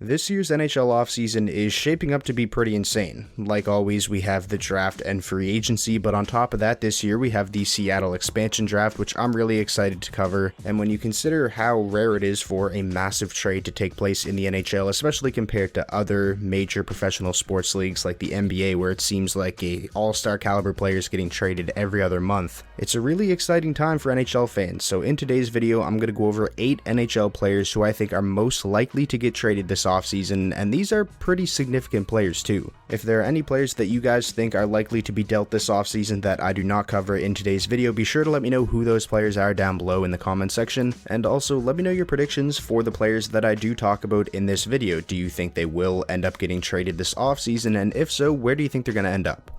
This year's NHL offseason is shaping up to be pretty insane. Like always, we have the draft and free agency, but on top of that, this year we have the Seattle expansion draft, which I'm really excited to cover. And when you consider how rare it is for a massive trade to take place in the NHL, especially compared to other major professional sports leagues like the NBA, where it seems like a all-star caliber player is getting traded every other month, it's a really exciting time for NHL fans. So in today's video, I'm going to go over 8 NHL players who I think are most likely to get traded this offseason, and these are pretty significant players too. If there are any players that you guys think are likely to be dealt this offseason that I do not cover in today's video, be sure to let me know who those players are down below in the comment section, and also let me know your predictions for the players that I do talk about in this video. Do you think they will end up getting traded this offseason, and if so, where do you think they're going to end up?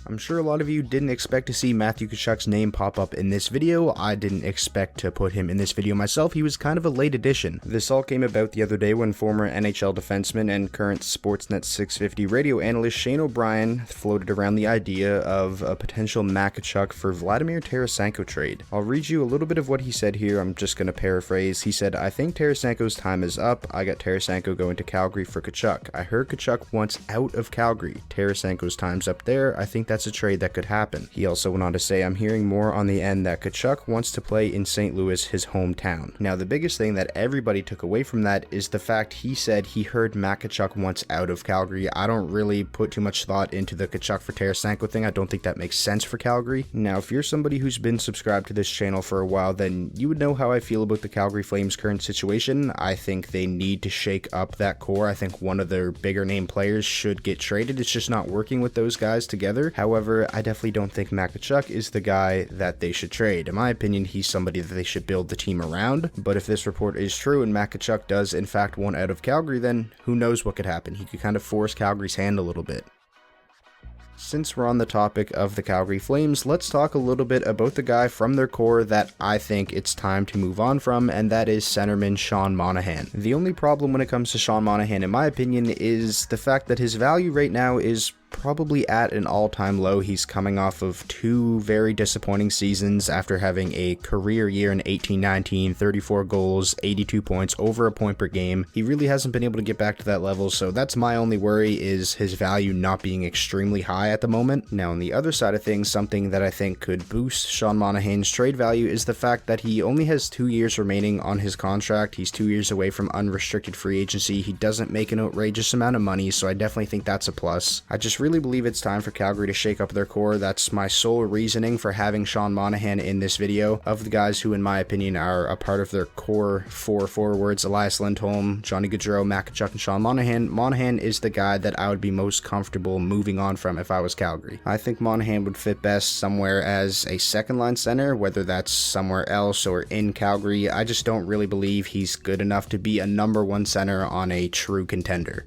I'm sure a lot of you didn't expect to see Matthew Tkachuk's name pop up in this video. I didn't expect to put him in this video myself. He was kind of a late addition. This all came about the other day when former NHL defenseman and current Sportsnet 650 radio analyst Shane O'Brien floated around the idea of a potential Matt Tkachuk for Vladimir Tarasenko trade. I'll read you a little bit of what he said here. I'm just going to paraphrase. He said, "I think Tarasenko's time is up. I got Tarasenko going to Calgary for Tkachuk. I heard Tkachuk wants out of Calgary. Tarasenko's time's up there. I think that's a trade that could happen." He also went on to say, "I'm hearing more on the end that Tkachuk wants to play in St. Louis, his hometown." Now, the biggest thing that everybody took away from that is the fact he said he heard Matt Tkachuk wants out of Calgary. I don't really put too much thought into the Tkachuk for Tarasenko thing. I don't think that makes sense for Calgary. Now, if you're somebody who's been subscribed to this channel for a while, then you would know how I feel about the Calgary Flames' current situation. I think they need to shake up that core. I think one of their bigger name players should get traded. It's just not working with those guys together. However, I definitely don't think Matt Tkachuk is the guy that they should trade. In my opinion, he's somebody that they should build the team around. But if this report is true and Matt Tkachuk does in fact want out of Calgary, then who knows what could happen. He could kind of force Calgary's hand a little bit. Since we're on the topic of the Calgary Flames, let's talk a little bit about the guy from their core that I think it's time to move on from, and that is centerman Sean Monahan. The only problem when it comes to Sean Monahan, in my opinion, is the fact that his value right now is probably at an all-time low. He's coming off of 2 very disappointing seasons after having a career year in 18-19, 34 goals, 82 points, over a point per game. He really hasn't been able to get back to that level, so that's my only worry, is his value not being extremely high at the moment. Now, on the other side of things, something that I think could boost Sean Monahan's trade value is the fact that he only has 2 years remaining on his contract. He's 2 years away from unrestricted free agency. He doesn't make an outrageous amount of money, so I definitely think that's a plus. I just really believe it's time for Calgary to shake up their core. That's my sole reasoning for having Sean Monahan in this video. Of the guys who, in my opinion, are a part of their core 4 forwards, Elias Lindholm, Johnny Gaudreau, Matt Tkachuk, and Sean Monahan, Monahan is the guy that I would be most comfortable moving on from if I was Calgary. I think Monahan would fit best somewhere as a second-line center, whether that's somewhere else or in Calgary. I just don't really believe he's good enough to be a #1 center on a true contender.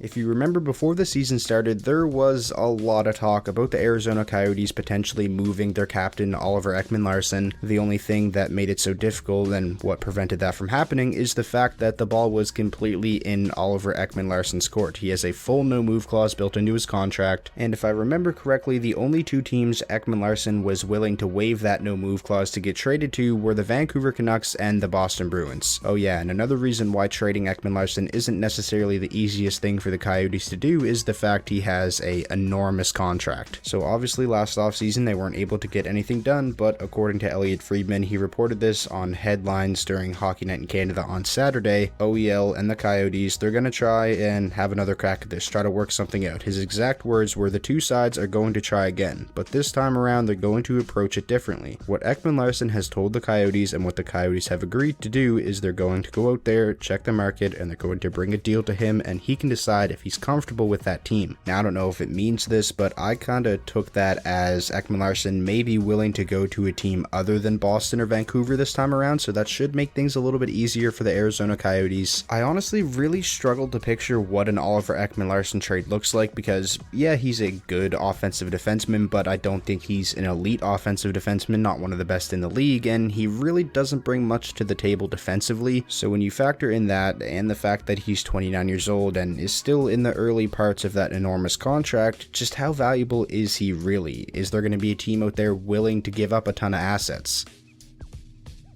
If you remember, before the season started, there was a lot of talk about the Arizona Coyotes potentially moving their captain, Oliver Ekman-Larsson. The only thing that made it so difficult and what prevented that from happening is the fact that the ball was completely in Oliver Ekman-Larsson's court. He has a full no-move clause built into his contract, and if I remember correctly, the only 2 teams Ekman-Larsson was willing to waive that no-move clause to get traded to were the Vancouver Canucks and the Boston Bruins. Oh yeah, and another reason why trading Ekman-Larsson isn't necessarily the easiest thing for the Coyotes to do is the fact he has a enormous contract. So obviously last offseason they weren't able to get anything done, but according to Elliot Friedman, he reported this on headlines during Hockey Night in Canada on Saturday. OEL and the Coyotes, they're going to try and have another crack at this, try to work something out. His exact words were, "The 2 sides are going to try again, but this time around they're going to approach it differently." What Ekman-Larsson has told the Coyotes and what the Coyotes have agreed to do is they're going to go out there, check the market, and they're going to bring a deal to him, and he can decide if he's comfortable with that team. Now, I don't know if it means this, but I kind of took that as Ekman-Larsson may be willing to go to a team other than Boston or Vancouver this time around, so that should make things a little bit easier for the Arizona Coyotes. I honestly really struggled to picture what an Oliver Ekman-Larsson trade looks like because, yeah, he's a good offensive defenseman, but I don't think he's an elite offensive defenseman, not one of the best in the league, and he really doesn't bring much to the table defensively. So when you factor in that and the fact that he's 29 years old and is still in the early parts of that enormous contract, just how valuable is he really? Is there going to be a team out there willing to give up a ton of assets?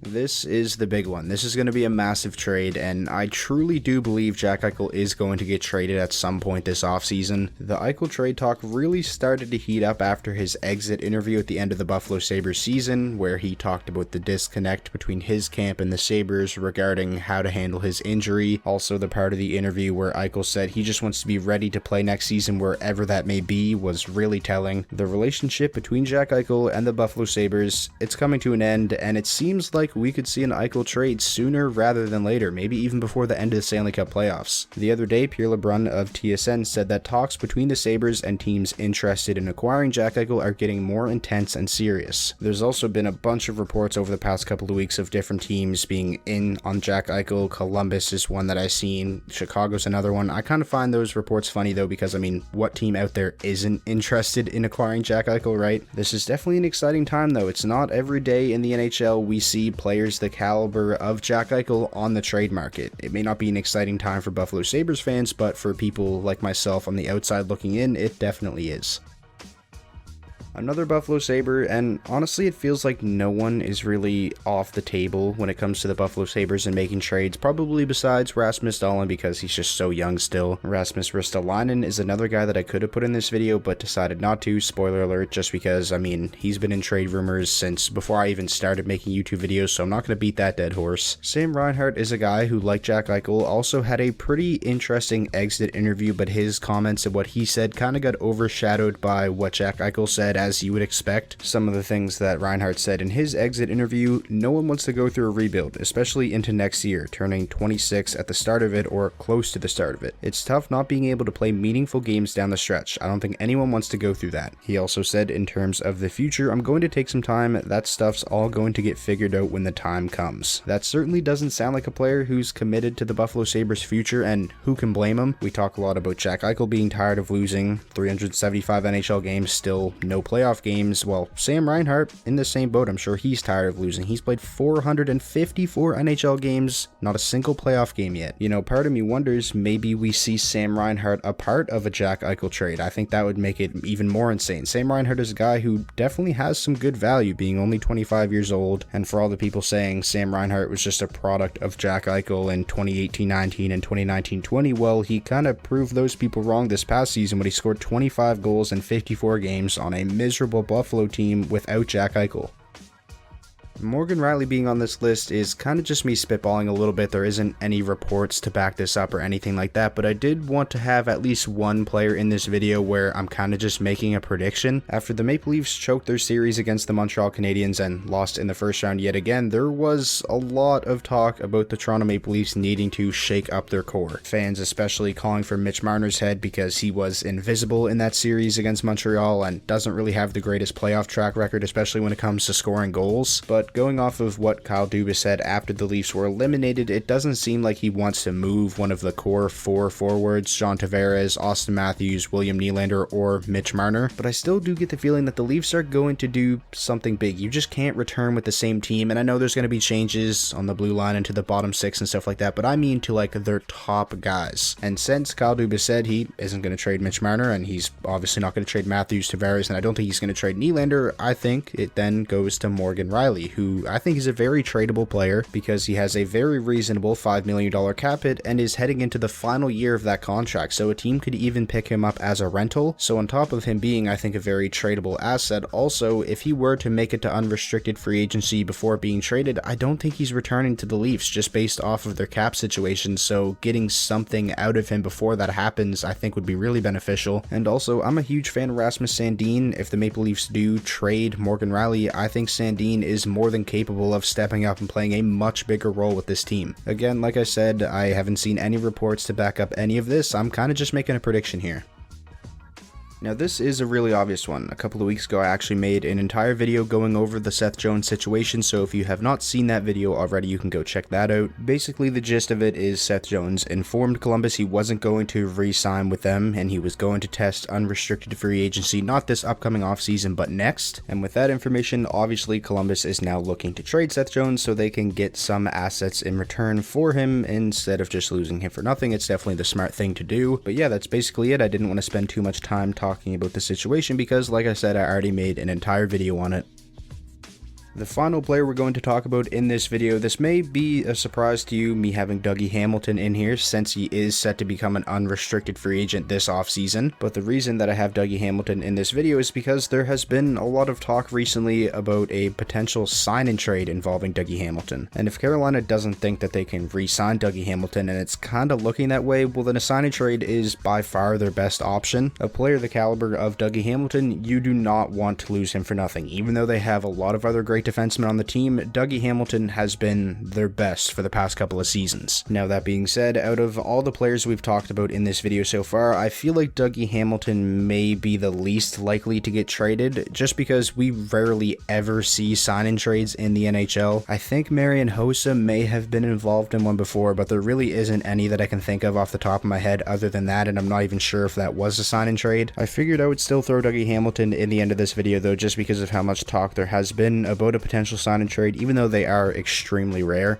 This is the big one. This is going to be a massive trade, and I truly do believe Jack Eichel is going to get traded at some point this offseason. The Eichel trade talk really started to heat up after his exit interview at the end of the Buffalo Sabres season, where he talked about the disconnect between his camp and the Sabres regarding how to handle his injury. Also, the part of the interview where Eichel said he just wants to be ready to play next season wherever that may be was really telling. The relationship between Jack Eichel and the Buffalo Sabres, it's coming to an end, and it seems like we could see an Eichel trade sooner rather than later, maybe even before the end of the Stanley Cup playoffs. The other day, Pierre LeBrun of TSN said that talks between the Sabres and teams interested in acquiring Jack Eichel are getting more intense and serious. There's also been a bunch of reports over the past couple of weeks of different teams being in on Jack Eichel. Columbus is one that I've seen, Chicago's another one. I kind of find those reports funny though, because I mean, what team out there isn't interested in acquiring Jack Eichel, right? This is definitely an exciting time though. It's not every day in the NHL we see players the caliber of Jack Eichel on the trade market. It may not be an exciting time for Buffalo Sabres fans, but for people like myself on the outside looking in, it definitely is. Another Buffalo Sabre, and honestly it feels like no one is really off the table when it comes to the Buffalo Sabres and making trades, probably besides Rasmus Dahlin because he's just so young still. Rasmus Ristolainen is another guy that I could have put in this video but decided not to, spoiler alert, just because, I mean, he's been in trade rumors since before I even started making YouTube videos, so I'm not going to beat that dead horse. Sam Reinhart is a guy who, like Jack Eichel, also had a pretty interesting exit interview, but his comments and what he said kind of got overshadowed by what Jack Eichel said, as you would expect. Some of the things that Reinhart said in his exit interview: no one wants to go through a rebuild, especially into next year, turning 26 at the start of it or close to the start of it. It's tough not being able to play meaningful games down the stretch. I don't think anyone wants to go through that. He also said, in terms of the future, I'm going to take some time. That stuff's all going to get figured out when the time comes. That certainly doesn't sound like a player who's committed to the Buffalo Sabres future, and who can blame him? We talk a lot about Jack Eichel being tired of losing 375 NHL games, still no playoff games. Well, Sam Reinhart in the same boat. I'm sure he's tired of losing. He's played 454 NHL games, not a single playoff game yet. You know, part of me wonders, maybe we see Sam Reinhart a part of a Jack Eichel trade. I think that would make it even more insane. Sam Reinhart is a guy who definitely has some good value, being only 25 years old, and for all the people saying Sam Reinhart was just a product of Jack Eichel in 2018-19 and 2019-20, well, he kind of proved those people wrong this past season when he scored 25 goals in 54 games on a miserable Buffalo team without Jack Eichel. Morgan Rielly being on this list is kind of just me spitballing a little bit. There isn't any reports to back this up or anything like that, but I did want to have at least one player in this video where I'm kind of just making a prediction. After the Maple Leafs choked their series against the Montreal Canadiens and lost in the first round yet again, there was a lot of talk about the Toronto Maple Leafs needing to shake up their core. Fans especially calling for Mitch Marner's head because he was invisible in that series against Montreal and doesn't really have the greatest playoff track record, especially when it comes to scoring goals. But going off of what Kyle Dubas said after the Leafs were eliminated, it doesn't seem like he wants to move one of the core four forwards, John Tavares, Austin Matthews, William Nylander, or Mitch Marner. But I still do get the feeling that the Leafs are going to do something big. You just can't return with the same team, and I know there's going to be changes on the blue line into the bottom six and stuff like that, but I mean to like their top guys. And since Kyle Dubas said he isn't going to trade Mitch Marner, and he's obviously not going to trade Matthews, Tavares, and I don't think he's going to trade Nylander, I think it then goes to Morgan Rielly, who I think is a very tradable player because he has a very reasonable $5 million cap hit and is heading into the final year of that contract, so a team could even pick him up as a rental. So on top of him being, I think, a very tradable asset, also, if he were to make it to unrestricted free agency before being traded, I don't think he's returning to the Leafs just based off of their cap situation, so getting something out of him before that happens I think would be really beneficial. And also, I'm a huge fan of Rasmus Sandin. If the Maple Leafs do trade Morgan Rielly, I think Sandin is more than capable of stepping up and playing a much bigger role with this team. Again, like I said, I haven't seen any reports to back up any of this. I'm kind of just making a prediction here. Now this is a really obvious one. A couple of weeks ago I actually made an entire video going over the Seth Jones situation, so if you have not seen that video already, you can go check that out. Basically the gist of it is Seth Jones informed Columbus he wasn't going to re-sign with them and he was going to test unrestricted free agency, not this upcoming offseason but next. And with that information, obviously Columbus is now looking to trade Seth Jones so they can get some assets in return for him instead of just losing him for nothing. It's definitely the smart thing to do. But yeah, that's basically it. I didn't want to spend too much time talking about the situation because, like I said, I already made an entire video on it. The final player we're going to talk about in this video, this may be a surprise to you, me having Dougie Hamilton in here, since he is set to become an unrestricted free agent this offseason. But the reason that I have Dougie Hamilton in this video is because there has been a lot of talk recently about a potential sign and trade involving Dougie Hamilton. And if Carolina doesn't think that they can re-sign Dougie Hamilton, and it's kind of looking that way, well then a sign and trade is by far their best option. A player the caliber of Dougie Hamilton, you do not want to lose him for nothing. Even though they have a lot of other great defensemen on the team, Dougie Hamilton has been their best for the past couple of seasons. Now that being said, out of all the players we've talked about in this video so far, I feel like Dougie Hamilton may be the least likely to get traded, just because we rarely ever see sign-in trades in the NHL. I think Marian Hossa may have been involved in one before, but there really isn't any that I can think of off the top of my head other than that, and I'm not even sure if that was a sign-in trade. I figured I would still throw Dougie Hamilton in the end of this video though, just because of how much talk there has been about a potential sign-in trade, even though they are extremely rare.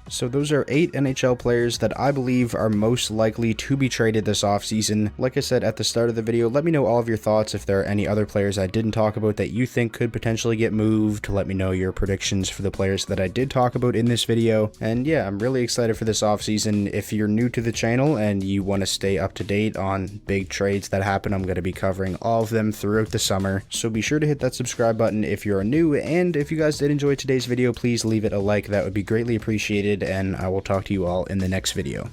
So those are 8 NHL players that I believe are most likely to be traded this offseason. Like I said at the start of the video, let me know all of your thoughts if there are any other players I didn't talk about that you think could potentially get moved. Let me know your predictions for the players that I did talk about in this video. And yeah, I'm really excited for this offseason. If you're new to the channel and you want to stay up to date on big trades that happen, I'm going to be covering all of them throughout the summer. So be sure to hit that subscribe button if you're new, and if you guys did enjoy today's video, please leave it a like. That would be greatly appreciated, and I will talk to you all in the next video.